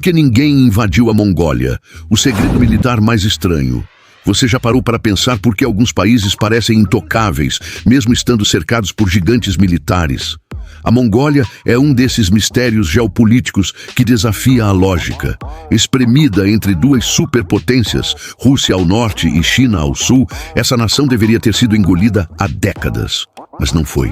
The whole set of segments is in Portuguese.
Porque ninguém invadiu a Mongólia, o segredo militar mais estranho. Você já parou para pensar por que alguns países parecem intocáveis, mesmo estando cercados por gigantes militares? A Mongólia é um desses mistérios geopolíticos que desafia a lógica. Espremida entre duas superpotências, Rússia ao norte e China ao sul, essa nação deveria ter sido engolida há décadas. Mas não foi.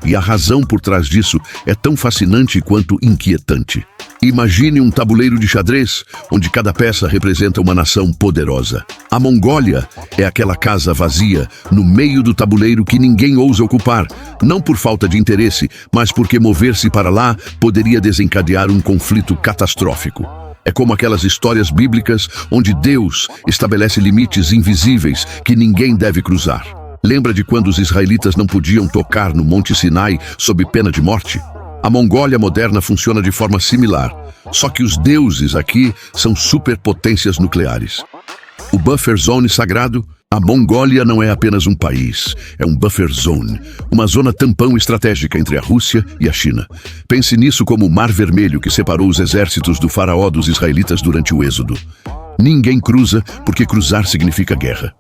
E a razão por trás disso é tão fascinante quanto inquietante. Imagine um tabuleiro de xadrez, onde cada peça representa uma nação poderosa. A Mongólia é aquela casa vazia, no meio do tabuleiro que ninguém ousa ocupar, não por falta de interesse, mas porque mover-se para lá poderia desencadear um conflito catastrófico. É como aquelas histórias bíblicas onde Deus estabelece limites invisíveis que ninguém deve cruzar. Lembra de quando os israelitas não podiam tocar no Monte Sinai sob pena de morte? A Mongólia moderna funciona de forma similar, só que os deuses aqui são superpotências nucleares. O buffer zone sagrado, a Mongólia não é apenas um país, é um buffer zone, uma zona tampão estratégica entre a Rússia e a China. Pense nisso como o Mar Vermelho que separou os exércitos do faraó dos israelitas durante o Êxodo. Ninguém cruza porque cruzar significa guerra.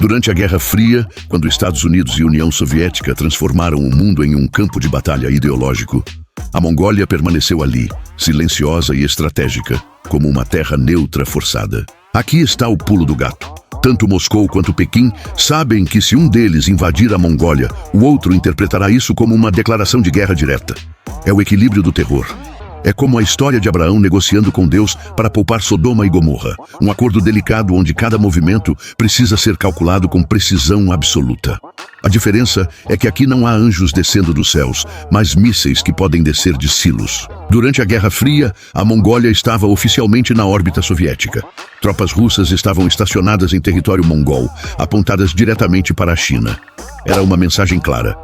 Durante a Guerra Fria, quando Estados Unidos e União Soviética transformaram o mundo em um campo de batalha ideológico, a Mongólia permaneceu ali, silenciosa e estratégica, como uma terra neutra forçada. Aqui está o pulo do gato. Tanto Moscou quanto Pequim sabem que se um deles invadir a Mongólia, o outro interpretará isso como uma declaração de guerra direta. É o equilíbrio do terror. É como a história de Abraão negociando com Deus para poupar Sodoma e Gomorra. Um acordo delicado onde cada movimento precisa ser calculado com precisão absoluta. A diferença é que aqui não há anjos descendo dos céus, mas mísseis que podem descer de silos. Durante a Guerra Fria, a Mongólia estava oficialmente na órbita soviética. Tropas russas estavam estacionadas em território mongol, apontadas diretamente para a China. Era uma mensagem clara: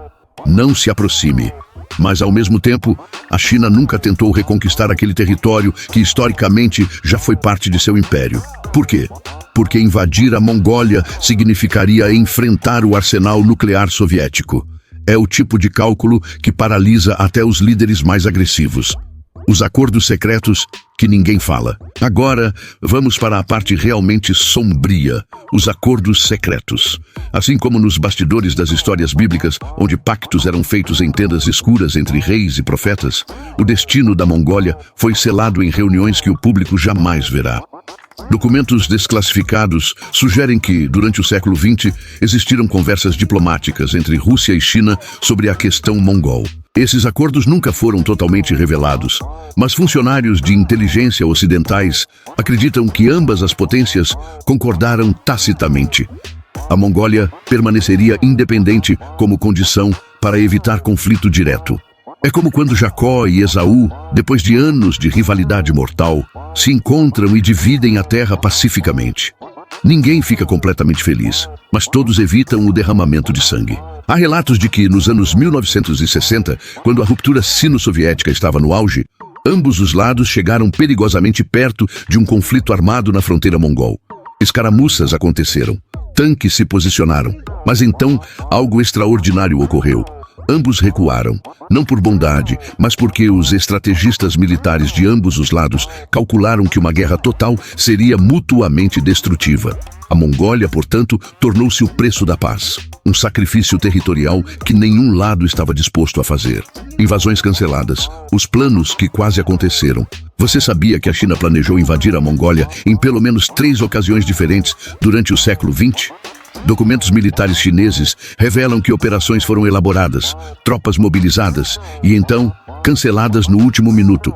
não se aproxime. Mas, ao mesmo tempo, a China nunca tentou reconquistar aquele território que, historicamente, já foi parte de seu império. Por quê? Porque invadir a Mongólia significaria enfrentar o arsenal nuclear soviético. É o tipo de cálculo que paralisa até os líderes mais agressivos. Os acordos secretos que ninguém fala. Agora, vamos para a parte realmente sombria, os acordos secretos. Assim como nos bastidores das histórias bíblicas, onde pactos eram feitos em tendas escuras entre reis e profetas, o destino da Mongólia foi selado em reuniões que o público jamais verá. Documentos desclassificados sugerem que, durante o século XX, existiram conversas diplomáticas entre Rússia e China sobre a questão mongol. Esses acordos nunca foram totalmente revelados, mas funcionários de inteligência ocidentais acreditam que ambas as potências concordaram tacitamente. A Mongólia permaneceria independente como condição para evitar conflito direto. É como quando Jacó e Esaú, depois de anos de rivalidade mortal, se encontram e dividem a terra pacificamente. Ninguém fica completamente feliz, mas todos evitam o derramamento de sangue. Há relatos de que, nos anos 1960, quando a ruptura sino-soviética estava no auge, ambos os lados chegaram perigosamente perto de um conflito armado na fronteira mongol. Escaramuças aconteceram, tanques se posicionaram, mas então algo extraordinário ocorreu. Ambos recuaram, não por bondade, mas porque os estrategistas militares de ambos os lados calcularam que uma guerra total seria mutuamente destrutiva. A Mongólia, portanto, tornou-se o preço da paz. Um sacrifício territorial que nenhum lado estava disposto a fazer. Invasões canceladas, os planos que quase aconteceram. Você sabia que a China planejou invadir a Mongólia em pelo menos 3 ocasiões diferentes durante o século XX? Documentos militares chineses revelam que operações foram elaboradas, tropas mobilizadas e então canceladas no último minuto.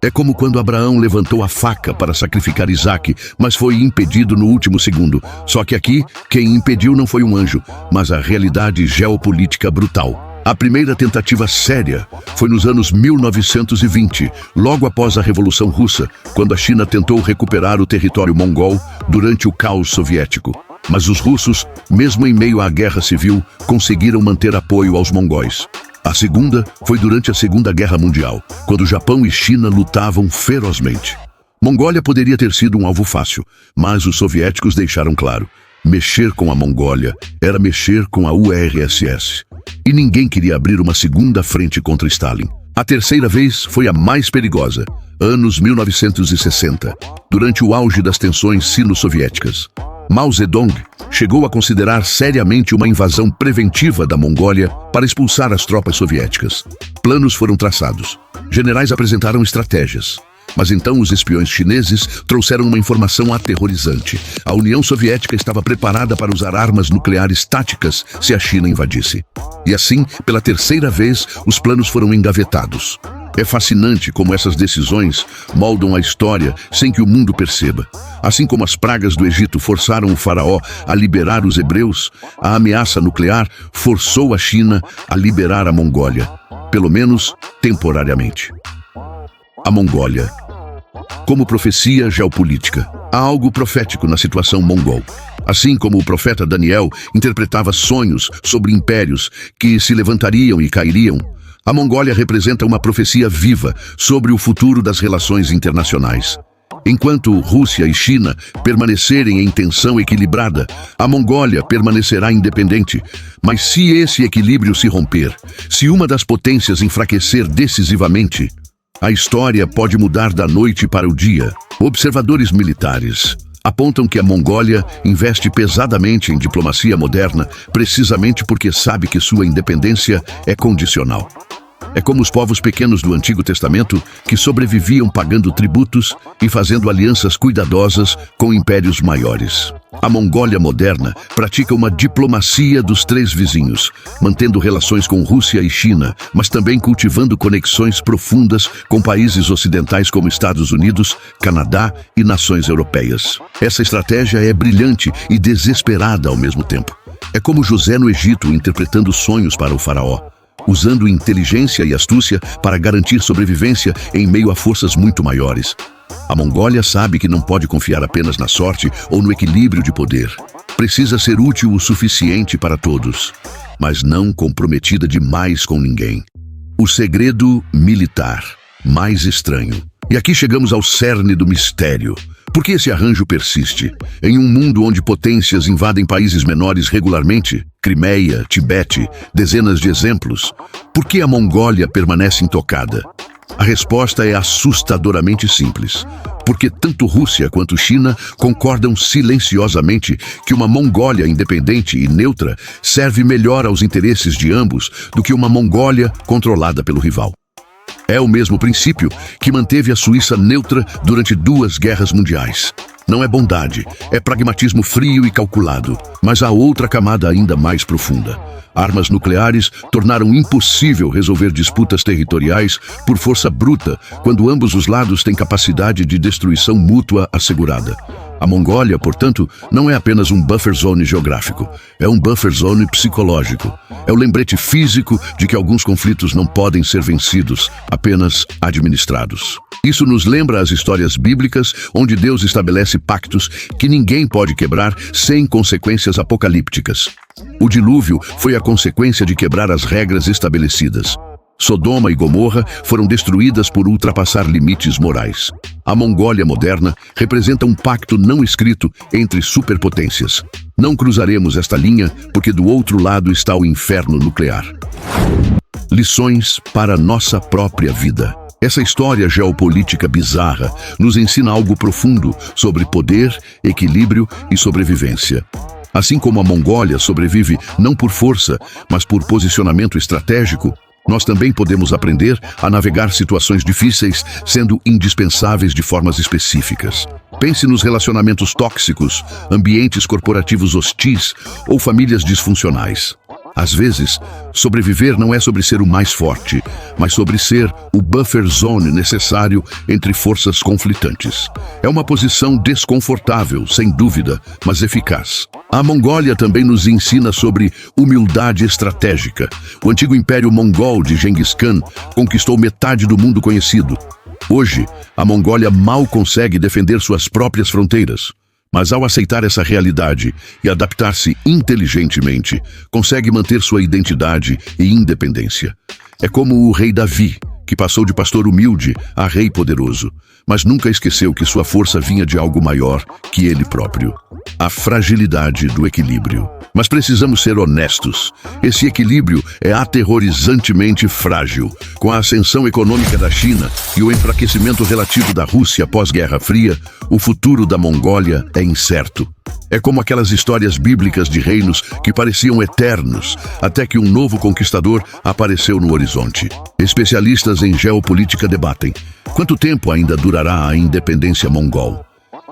É como quando Abraão levantou a faca para sacrificar Isaque, mas foi impedido no último segundo. Só que aqui, quem impediu não foi um anjo, mas a realidade geopolítica brutal. A primeira tentativa séria foi nos anos 1920, logo após a Revolução Russa, quando a China tentou recuperar o território mongol durante o caos soviético. Mas os russos, mesmo em meio à guerra civil, conseguiram manter apoio aos mongóis. A segunda foi durante a Segunda Guerra Mundial, quando Japão e China lutavam ferozmente. Mongólia poderia ter sido um alvo fácil, mas os soviéticos deixaram claro: mexer com a Mongólia era mexer com a URSS. E ninguém queria abrir uma segunda frente contra Stalin. A terceira vez foi a mais perigosa. Anos 1960, durante o auge das tensões sino-soviéticas. Mao Zedong chegou a considerar seriamente uma invasão preventiva da Mongólia para expulsar as tropas soviéticas. Planos foram traçados. Generais apresentaram estratégias. Mas então os espiões chineses trouxeram uma informação aterrorizante. A União Soviética estava preparada para usar armas nucleares táticas se a China invadisse. E assim, pela terceira vez, os planos foram engavetados. É fascinante como essas decisões moldam a história sem que o mundo perceba. Assim como as pragas do Egito forçaram o faraó a liberar os hebreus, a ameaça nuclear forçou a China a liberar a Mongólia, pelo menos temporariamente. A Mongólia. Como profecia geopolítica, há algo profético na situação mongol. Assim como o profeta Daniel interpretava sonhos sobre impérios que se levantariam e cairiam, a Mongólia representa uma profecia viva sobre o futuro das relações internacionais. Enquanto Rússia e China permanecerem em tensão equilibrada, a Mongólia permanecerá independente. Mas se esse equilíbrio se romper, se uma das potências enfraquecer decisivamente, a história pode mudar da noite para o dia. Observadores militares apontam que a Mongólia investe pesadamente em diplomacia moderna, precisamente porque sabe que sua independência é condicional. É como os povos pequenos do Antigo Testamento que sobreviviam pagando tributos e fazendo alianças cuidadosas com impérios maiores. A Mongólia moderna pratica uma diplomacia dos três vizinhos, mantendo relações com Rússia e China, mas também cultivando conexões profundas com países ocidentais como Estados Unidos, Canadá e nações europeias. Essa estratégia é brilhante e desesperada ao mesmo tempo. É como José no Egito interpretando sonhos para o faraó, usando inteligência e astúcia para garantir sobrevivência em meio a forças muito maiores. A Mongólia sabe que não pode confiar apenas na sorte ou no equilíbrio de poder. Precisa ser útil o suficiente para todos, mas não comprometida demais com ninguém. O segredo militar mais estranho. E aqui chegamos ao cerne do mistério. Por que esse arranjo persiste? Em um mundo onde potências invadem países menores regularmente, Crimeia, Tibete, dezenas de exemplos, por que a Mongólia permanece intocada? A resposta é assustadoramente simples. Porque tanto Rússia quanto China concordam silenciosamente que uma Mongólia independente e neutra serve melhor aos interesses de ambos do que uma Mongólia controlada pelo rival. É o mesmo princípio que manteve a Suíça neutra durante 2 guerras mundiais. Não é bondade, é pragmatismo frio e calculado. Mas há outra camada ainda mais profunda. Armas nucleares tornaram impossível resolver disputas territoriais por força bruta, quando ambos os lados têm capacidade de destruição mútua assegurada. A Mongólia, portanto, não é apenas um buffer zone geográfico, é um buffer zone psicológico. É o lembrete físico de que alguns conflitos não podem ser vencidos, apenas administrados. Isso nos lembra as histórias bíblicas, onde Deus estabelece pactos que ninguém pode quebrar sem consequências apocalípticas. O dilúvio foi a consequência de quebrar as regras estabelecidas. Sodoma e Gomorra foram destruídas por ultrapassar limites morais. A Mongólia moderna representa um pacto não escrito entre superpotências. Não cruzaremos esta linha porque do outro lado está o inferno nuclear. Lições para nossa própria vida. Essa história geopolítica bizarra nos ensina algo profundo sobre poder, equilíbrio e sobrevivência. Assim como a Mongólia sobrevive não por força, mas por posicionamento estratégico, nós também podemos aprender a navegar situações difíceis, sendo indispensáveis de formas específicas. Pense nos relacionamentos tóxicos, ambientes corporativos hostis ou famílias disfuncionais. Às vezes, sobreviver não é sobre ser o mais forte, mas sobre ser o buffer zone necessário entre forças conflitantes. É uma posição desconfortável, sem dúvida, mas eficaz. A Mongólia também nos ensina sobre humildade estratégica. O antigo Império Mongol de Genghis Khan conquistou metade do mundo conhecido. Hoje, a Mongólia mal consegue defender suas próprias fronteiras. Mas ao aceitar essa realidade e adaptar-se inteligentemente, consegue manter sua identidade e independência. É como o rei Davi, que passou de pastor humilde a rei poderoso, mas nunca esqueceu que sua força vinha de algo maior que ele próprio. A fragilidade do equilíbrio. Mas precisamos ser honestos. Esse equilíbrio é aterrorizantemente frágil. Com a ascensão econômica da China e o enfraquecimento relativo da Rússia pós-Guerra Fria, o futuro da Mongólia é incerto. É como aquelas histórias bíblicas de reinos que pareciam eternos, até que um novo conquistador apareceu no horizonte. Especialistas em geopolítica debatem: quanto tempo ainda durará a independência mongol?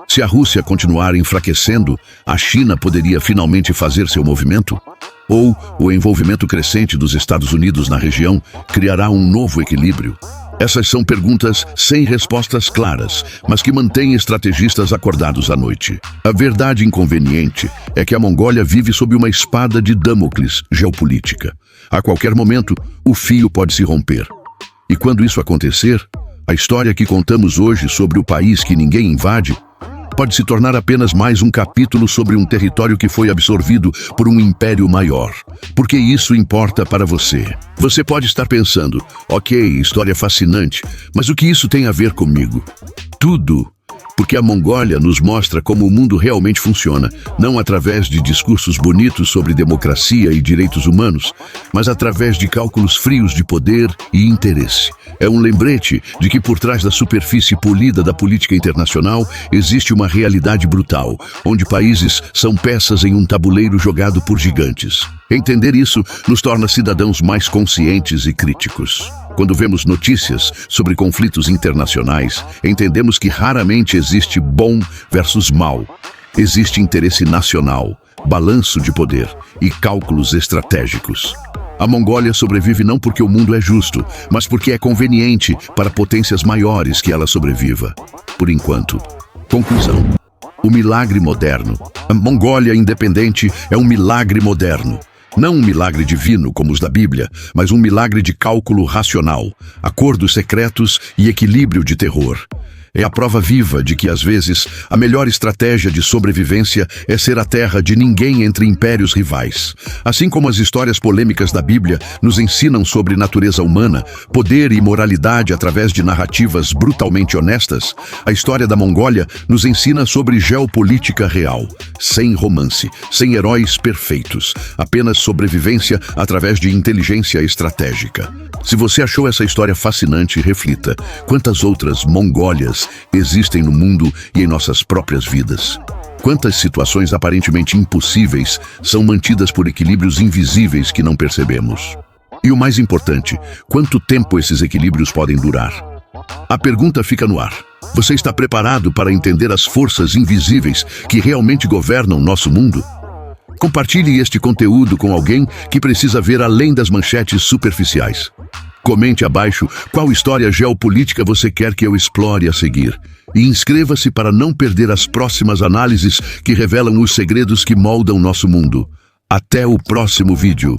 Se a Rússia continuar enfraquecendo, a China poderia finalmente fazer seu movimento? Ou o envolvimento crescente dos Estados Unidos na região criará um novo equilíbrio? Essas são perguntas sem respostas claras, mas que mantêm estrategistas acordados à noite. A verdade inconveniente é que a Mongólia vive sob uma espada de Damocles geopolítica. A qualquer momento, o fio pode se romper. E quando isso acontecer, a história que contamos hoje sobre o país que ninguém invade pode se tornar apenas mais um capítulo sobre um território que foi absorvido por um império maior. Porque isso importa para você. Você pode estar pensando: ok, história fascinante, mas o que isso tem a ver comigo? Tudo. Porque a Mongólia nos mostra como o mundo realmente funciona, não através de discursos bonitos sobre democracia e direitos humanos, mas através de cálculos frios de poder e interesse. É um lembrete de que por trás da superfície polida da política internacional existe uma realidade brutal, onde países são peças em um tabuleiro jogado por gigantes. Entender isso nos torna cidadãos mais conscientes e críticos. Quando vemos notícias sobre conflitos internacionais, entendemos que raramente existe bom versus mal. Existe interesse nacional, balanço de poder e cálculos estratégicos. A Mongólia sobrevive não porque o mundo é justo, mas porque é conveniente para potências maiores que ela sobreviva. Por enquanto. Conclusão. O milagre moderno. A Mongólia independente é um milagre moderno. Não um milagre divino como os da Bíblia, mas um milagre de cálculo racional, acordos secretos e equilíbrio de terror. É a prova viva de que, às vezes, a melhor estratégia de sobrevivência é ser a terra de ninguém entre impérios rivais. Assim como as histórias polêmicas da Bíblia nos ensinam sobre natureza humana, poder e moralidade através de narrativas brutalmente honestas, a história da Mongólia nos ensina sobre geopolítica real, sem romance, sem heróis perfeitos, apenas sobrevivência através de inteligência estratégica. Se você achou essa história fascinante, reflita: quantas outras Mongólias existem no mundo e em nossas próprias vidas? Quantas situações aparentemente impossíveis são mantidas por equilíbrios invisíveis que não percebemos? E o mais importante, quanto tempo esses equilíbrios podem durar? A pergunta fica no ar. Você está preparado para entender as forças invisíveis que realmente governam nosso mundo? Compartilhe este conteúdo com alguém que precisa ver além das manchetes superficiais. Comente abaixo qual história geopolítica você quer que eu explore a seguir. E inscreva-se para não perder as próximas análises que revelam os segredos que moldam nosso mundo. Até o próximo vídeo.